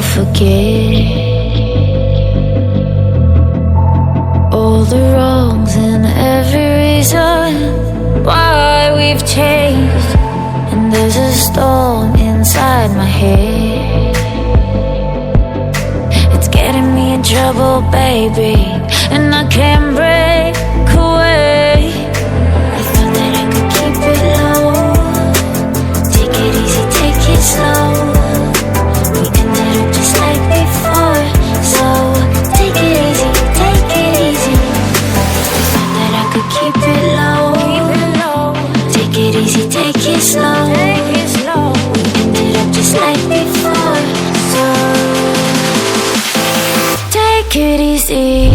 forget all the wrongs and every reason why we've changed. And there's a storm inside my head, it's getting me in trouble, baby, and I can't break away. I thought that I could keep it low, take it easy, take it slow. We ended up just like before, so take it easy, take it easy. I thought that I could keep it low, take it easy, take it slow. We ended up just like before, so take it easy.